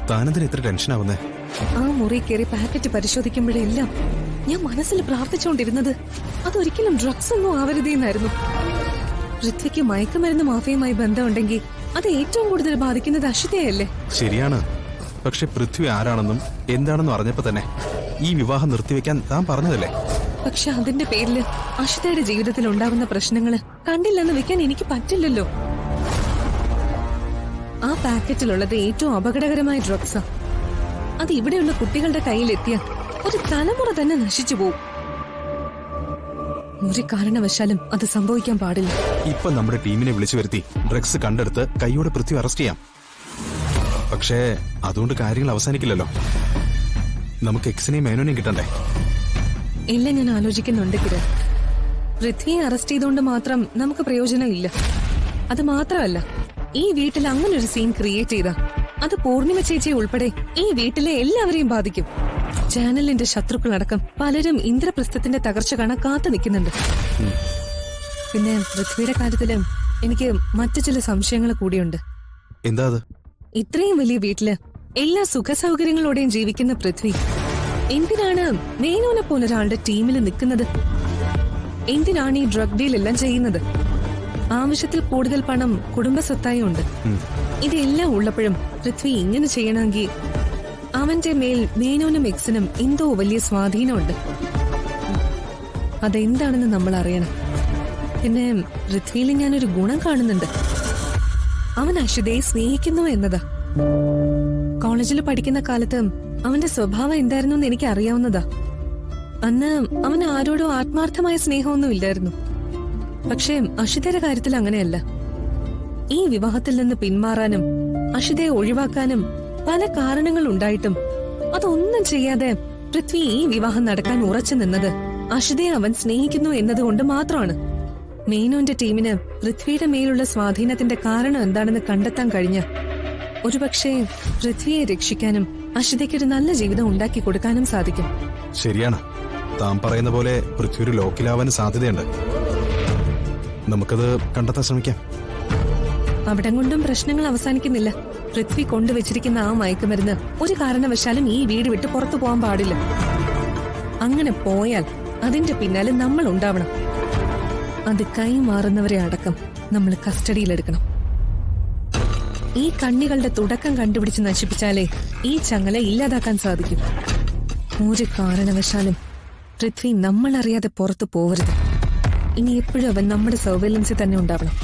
താനെന്തിന് ഇത്ര ടെൻഷൻ ആവുന്നേ? ആ മുറി കയറി പാക്കറ്റ് പരിശോധിക്കുമ്പോഴെല്ലാം ഞാൻ മനസ്സിൽ പ്രാർത്ഥിച്ചുകൊണ്ടിരുന്നത് അതൊരിക്കലും ഡ്രഗ്സ് ഒന്നും ആവരുതെന്നായിരുന്നു. പൃഥ്വിക്ക് മയക്കുമരുന്ന് മാഫിയുമായി ബന്ധമുണ്ടെങ്കിൽ അത് ഏറ്റവും കൂടുതൽ ബാധിക്കുന്നത് അഷിതയല്ലേ? ശരിയാണ്. പക്ഷെ പൃഥ്വി ആരാണെന്നും എന്താണെന്നും അറിഞ്ഞപ്പോ തന്നെ ഈ വിവാഹം നിർത്തിവെക്കാൻ താൻ പറഞ്ഞതല്ലേ? പക്ഷെ അതിന്റെ പേരില് അഷിതയുടെ ജീവിതത്തിൽ ഉണ്ടാകുന്ന പ്രശ്നങ്ങള് കണ്ടില്ലെന്ന് വെക്കാൻ എനിക്ക് പറ്റില്ലല്ലോ. ആ പാക്കറ്റിലുള്ളത് ഏറ്റവും അപകടകരമായ ഡ്രഗ്സാ. അത് ഇവിടെയുള്ള കുട്ടികളുടെ കയ്യിലെത്തിയ ഒരു തലമുറ തന്നെ നശിച്ചു പോവും. ഒരു കാരണവശാലും അത് സംഭവിക്കാൻ പാടില്ല. ഇപ്പൊ നമ്മുടെ ടീമിനെ വിളിച്ചു വരുത്തി ഡ്രഗ്സ് കണ്ടെടുത്ത് കൈയോടെ പൃഥ്വി അറസ്റ്റ് ചെയ്യാം. പക്ഷേ അതുകൊണ്ട് കാര്യങ്ങൾ അവസാനിക്കില്ലല്ലോ. നമുക്ക് എക്സിനെയും മേനോനെയും കിട്ടണ്ടേ? എല്ലാം ഞാൻ ആലോചിക്കുന്നുണ്ട് കിരൺ. പൃഥ്വിയെ അറസ്റ്റ് ചെയ്തുകൊണ്ട് മാത്രം നമുക്ക് പ്രയോജനമില്ല. അത് മാത്രമല്ല, ഈ വീട്ടിൽ അങ്ങനെ ഒരു സീൻ ക്രിയേറ്റ് ചെയ്ത അത് പൂർണിമ ചേച്ചി ഉൾപ്പെടെ ഈ വീട്ടിലെ എല്ലാവരെയും ബാധിക്കും. ചാനലിന്റെ ശത്രുക്കളടക്കം പലരും ഇന്ദ്രപ്രസ്ഥത്തിന്റെ തകർച്ച കാണാൻ കാത്തു നിൽക്കുന്നുണ്ട്. പിന്നെ പൃഥ്വിയുടെ കാര്യത്തില് എനിക്ക് മറ്റു ചില സംശയങ്ങൾ കൂടിയുണ്ട്. എന്താ അത്? ഇത്രയും വലിയ വീട്ടില് എല്ലാ സുഖ സൗകര്യങ്ങളോടെയും ജീവിക്കുന്ന പൃഥ്വി എന്തിനാണ് മേനോനെ പോലൊരാളുടെ ടീമിൽ നിൽക്കുന്നത്? എന്തിനാണ് ഈ ഡ്രഗ് ഡീൽ എല്ലാം ചെയ്യുന്നത്? ആവശ്യത്തിൽ കൂടുതൽ പണം കുടുംബ സ്വത്തായും ഉണ്ട്. ഇതെല്ലാം ഉള്ളപ്പോഴും പൃഥ്വി ഇങ്ങനെ ചെയ്യണമെങ്കിൽ അവന്റെ മേൽ മേനോനും എക്സിനും എന്തോ വലിയ സ്വാധീനമുണ്ട്. അതെന്താണെന്ന് നമ്മൾ അറിയണം. പിന്നെ പൃഥ്വിയിൽ ഞാനൊരു ഗുണം കാണുന്നുണ്ട്. അവൻ അഷിതയെ സ്നേഹിക്കുന്നു എന്നതാ. കോളേജിൽ പഠിക്കുന്ന കാലത്ത് അവന്റെ സ്വഭാവം എന്തായിരുന്നു എന്ന് എനിക്ക് അറിയാവുന്നതാ. അന്ന് അവന് ആരോടോ ആത്മാർത്ഥമായ സ്നേഹമൊന്നും ഇല്ലായിരുന്നു. പക്ഷേ അഷിതയുടെ കാര്യത്തിൽ അങ്ങനെയല്ല. ഈ വിവാഹത്തിൽ നിന്ന് പിന്മാറാനും അഷിതയെ ഒഴിവാക്കാനും പല കാരണങ്ങൾ ഉണ്ടായിട്ടും അതൊന്നും ചെയ്യാതെ പൃഥ്വി ഈ വിവാഹം നടക്കാൻ ഉറച്ചു നിന്നത് അഷിതയെ അവൻ സ്നേഹിക്കുന്നു എന്നതുകൊണ്ട് മാത്രമാണ്. മേനോന്റെ ടീമിന് പൃഥ്വിയുടെ മേലുള്ള സ്വാധീനത്തിന്റെ കാരണം എന്താണെന്ന് കണ്ടെത്താൻ കഴിഞ്ഞ ഒരുപക്ഷെ പൃഥ്വിയെ രക്ഷിക്കാനും അഷിതയ്ക്കൊരു നല്ല ജീവിതം ഉണ്ടാക്കി കൊടുക്കാനും സാധിക്കും. ശരിയാണ്. താൻ പറയുന്ന പോലെ പൃഥ്വി ഒരു ലോക്കിലാവാൻ സാധ്യതയുണ്ട്. നമുക്കത് കണ്ടെത്താൻ ശ്രമിക്കാം. അവിടം കൊണ്ടും പ്രശ്നങ്ങൾ അവസാനിക്കുന്നില്ല. പൃഥ്വി കൊണ്ടുവച്ചിരിക്കുന്ന ആ മയക്കുമരുന്ന് ഒരു കാരണവശാലും ഈ വീട് വിട്ട് പുറത്തു പോകാൻ പാടില്ല. അങ്ങനെ പോയാൽ അതിന്റെ പിന്നാലെ നമ്മൾ ഉണ്ടാവണം. അത് കൈമാറുന്നവരെ അടക്കം നമ്മൾ കസ്റ്റഡിയിലെടുക്കണം. ഈ കണ്ണികളുടെ തുടക്കം കണ്ടുപിടിച്ച് നശിപ്പിച്ചാലേ ഈ ചങ്ങല ഇല്ലാതാക്കാൻ സാധിക്കും. ഒരു കാരണവശാലും പൃഥ്വി നമ്മൾ അറിയാതെ പുറത്തു പോവരുത്. ഇനി എപ്പോഴും അവൻ നമ്മുടെ സർവൈലൻസിൽ തന്നെ ഉണ്ടാവണം.